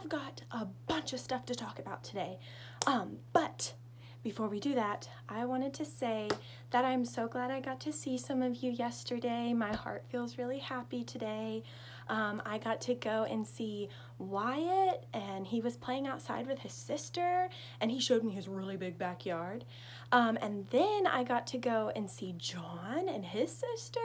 have got a bunch of stuff to talk about today. But before we do that, I wanted to say that I'm so glad I got to see some of you yesterday. My heart feels really happy today. I got to go and see Wyatt, and he was playing outside with his sister, and he showed me his really big backyard. And then I got to go and see John and his sister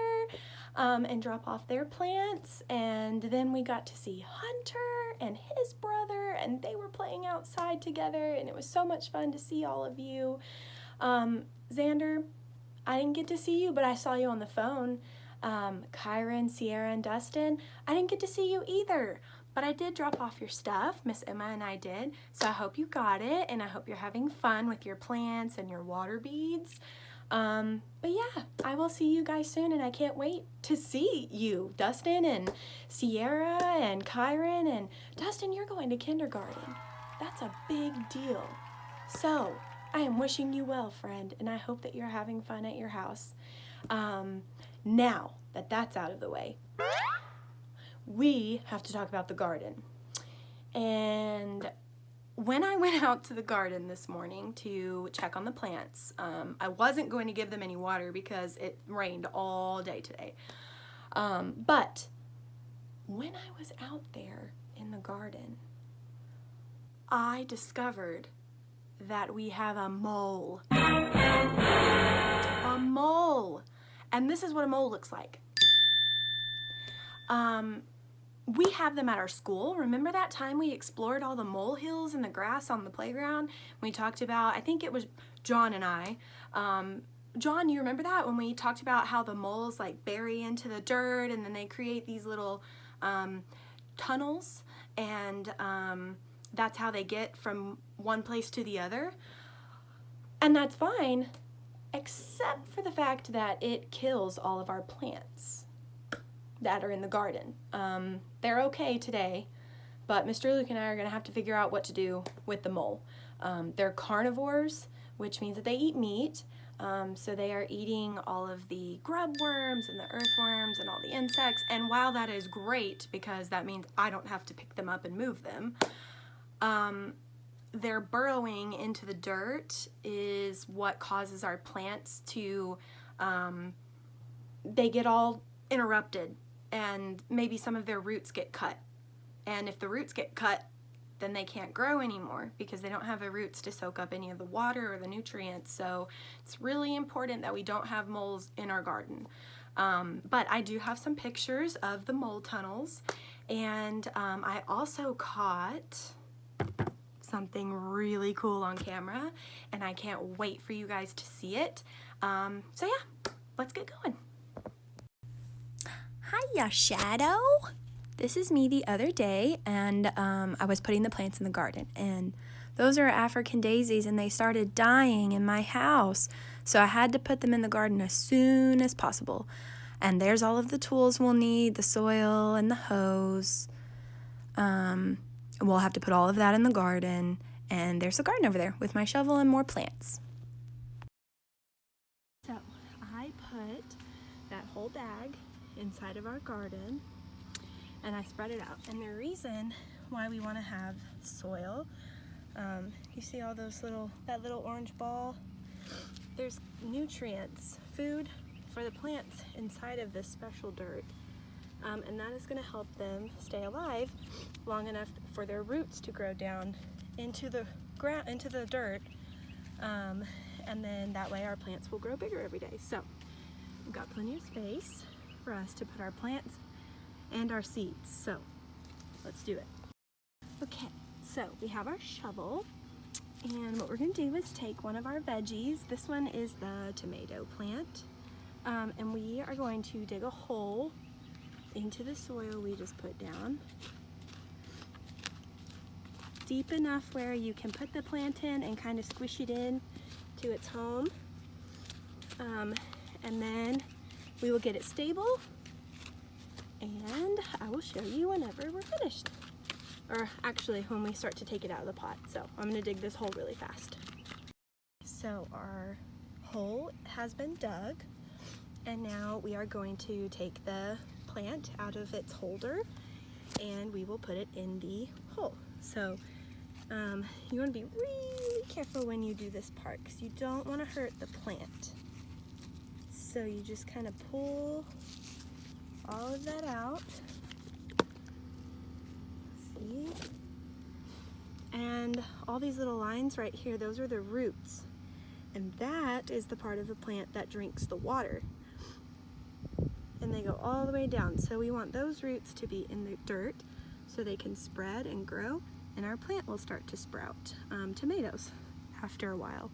and drop off their plants. And then we got to see Hunter and his brother, and they were playing outside together, and it was so much fun to see all of you. Xander, I didn't get to see you, but I saw you on the phone. Kyron, Sierra, and Dustin, I didn't get to see you either, but I did drop off your stuff. Miss Emma and I did, so I hope you got it, and I hope you're having fun with your plants and your water beads. But yeah, I will see you guys soon, and I can't wait to see you, Dustin and Sierra and Kyron. And Dustin, you're going to kindergarten. That's a big deal. So I am wishing you well, friend, and I hope that you're having fun at your house. Now that that's out of the way, we have to talk about the garden. And when I went out to the garden this morning to check on the plants, I wasn't going to give them any water because it rained all day today. But when I was out there in the garden, I discovered that we have a mole. A mole. And this is what a mole looks like. We have them at our school. Remember that time we explored all the molehills in the grass on the playground? We talked about, I think it was John and I. John, you remember that? When we talked about how the moles like bury into the dirt and then they create these little tunnels, and that's how they get from one place to the other. And that's fine, except for the fact that it kills all of our plants that are in the garden. They're okay today, but Mr. Luke and I are gonna have to figure out what to do with the mole. They're carnivores, which means that they eat meat, so they are eating all of the grub worms and the earthworms and all the insects, and while that is great because that means I don't have to pick them up and move them, their burrowing into the dirt is what causes our plants to, they get all interrupted, and maybe some of their roots get cut. And if the roots get cut, then they can't grow anymore because they don't have the roots to soak up any of the water or the nutrients. So it's really important that we don't have moles in our garden. But I do have some pictures of the mole tunnels, and I also caught something really cool on camera, and I can't wait for you guys to see it. So yeah, let's get going. Hiya, Shadow. This is me the other day, and I was putting the plants in the garden, and those are African daisies, and they started dying in my house, so I had to put them in the garden as soon as possible. And there's all of the tools we'll need, the soil and the hose. We'll have to put all of that in the garden, and there's the garden over there with my shovel and more plants. So I put that whole bag inside of our garden, and I spread it out. And the reason why we want to have soil, you see all those that little orange ball? There's nutrients, food for the plants inside of this special dirt, and that is going to help them stay alive long enough for their roots to grow down into the ground, into the dirt, and then that way our plants will grow bigger every day. So we've got plenty of space for us to put our plants and our seeds. So let's do it. Okay, so we have our shovel, and what we're going to do is take one of our veggies. This one is the tomato plant, and we are going to dig a hole into the soil we just put down, deep enough where you can put the plant in and kind of squish it in to its home, and then we will get it stable, and I will show you whenever we're finished. Or actually, when we start to take it out of the pot. So I'm gonna dig this hole really fast. So our hole has been dug, and now we are going to take the plant out of its holder, and we will put it in the hole. So you want to be really careful when you do this part because you don't want to hurt the plant. So you just kind of pull all of that out. See? And all these little lines right here, those are the roots. And that is the part of the plant that drinks the water. And they go all the way down. So we want those roots to be in the dirt so they can spread and grow, and our plant will start to sprout tomatoes after a while.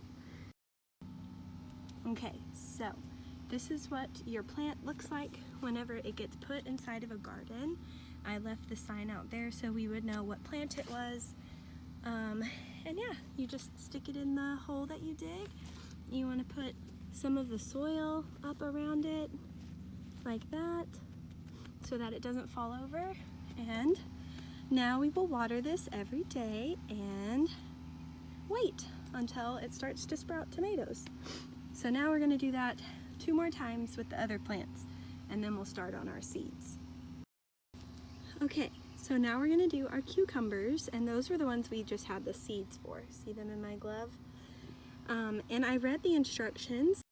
Okay, so this is what your plant looks like whenever it gets put inside of a garden. I left the sign out there so we would know what plant it was. And yeah, you just stick it in the hole that you dig. You want to put some of the soil up around it like that so that it doesn't fall over. And now we will water this every day and wait until it starts to sprout tomatoes. So now we're going to do that 2 more times with the other plants, and then we'll start on our seeds. Okay, so now we're going to do our cucumbers, and those were the ones we just had the seeds for. See them in my glove? And I read the instructions.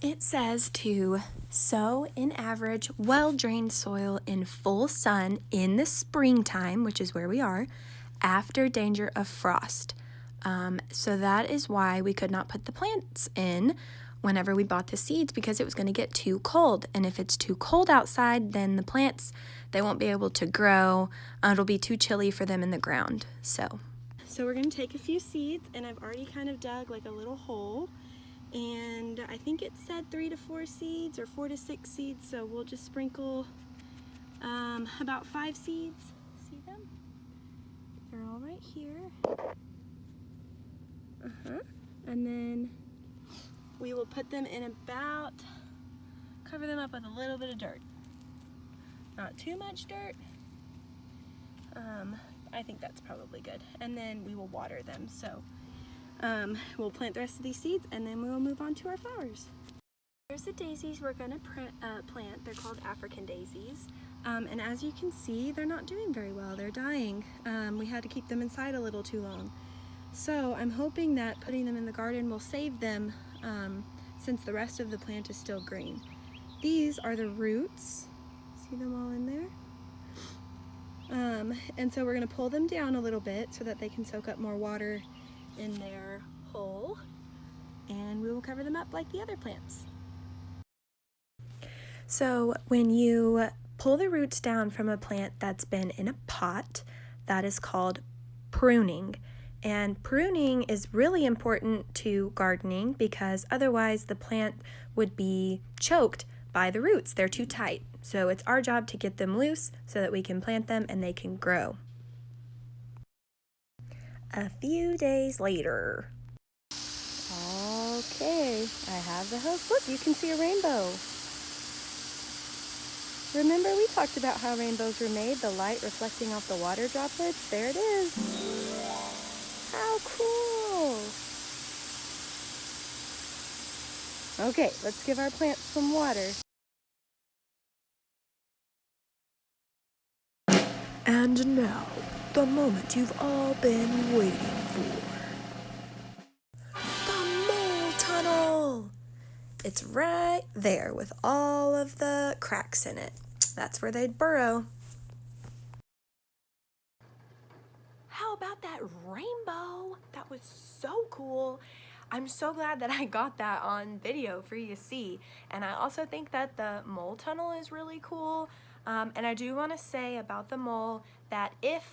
It says to sow in average, well-drained soil in full sun in the springtime, which is where we are, after danger of frost. So that is why we could not put the plants in whenever we bought the seeds, because it was going to get too cold. And if it's too cold outside, then the plants, they won't be able to grow. It'll be too chilly for them in the ground. So we're going to take a few seeds, and I've already kind of dug like a little hole. And I think it said 3 to 4 seeds or 4 to 6 seeds, so we'll just sprinkle about 5 seeds. See them? They're all right here. And then we will put them in cover them up with a little bit of dirt. Not too much dirt. I think that's probably good. And then we will water them. So we'll plant the rest of these seeds, and then we'll move on to our flowers. Here's the daisies we're going to plant. They're called African daisies. And as you can see, they're not doing very well. They're dying. We had to keep them inside a little too long. So I'm hoping that putting them in the garden will save them since the rest of the plant is still green. These are the roots. See them all in there? And so we're going to pull them down a little bit so that they can soak up more water in their hole, and we will cover them up like the other plants. So when you pull the roots down from a plant that's been in a pot, that is called pruning. And pruning is really important to gardening because otherwise the plant would be choked by the roots. They're too tight. So it's our job to get them loose so that we can plant them and they can grow. A few days later. Okay, I have the host. Look, you can see a rainbow. Remember we talked about how rainbows were made, the light reflecting off the water droplets? There it is. How cool! Okay, let's give our plants some water. And now, the moment you've all been waiting for. The mole tunnel! It's right there with all of the cracks in it. That's where they'd burrow. How about that rainbow? That was so cool. I'm so glad that I got that on video for you to see. And I also think that the mole tunnel is really cool. And I do want to say about the mole that if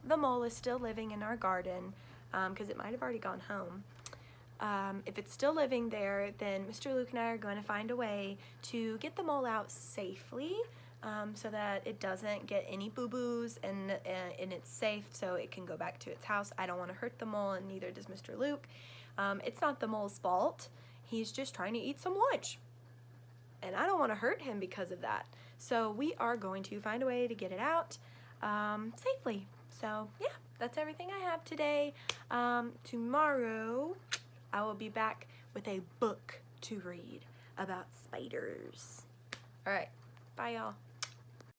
the mole is still living in our garden, because it might have already gone home, if it's still living there, then Mr. Luke and I are going to find a way to get the mole out safely, so that it doesn't get any boo-boos and it's safe so it can go back to its house. I don't want to hurt the mole, and neither does Mr. Luke. It's not the mole's fault. He's just trying to eat some lunch. And I don't want to hurt him because of that. So we are going to find a way to get it out safely. So yeah, that's everything I have today. Tomorrow I will be back with a book to read about spiders. All right, bye y'all.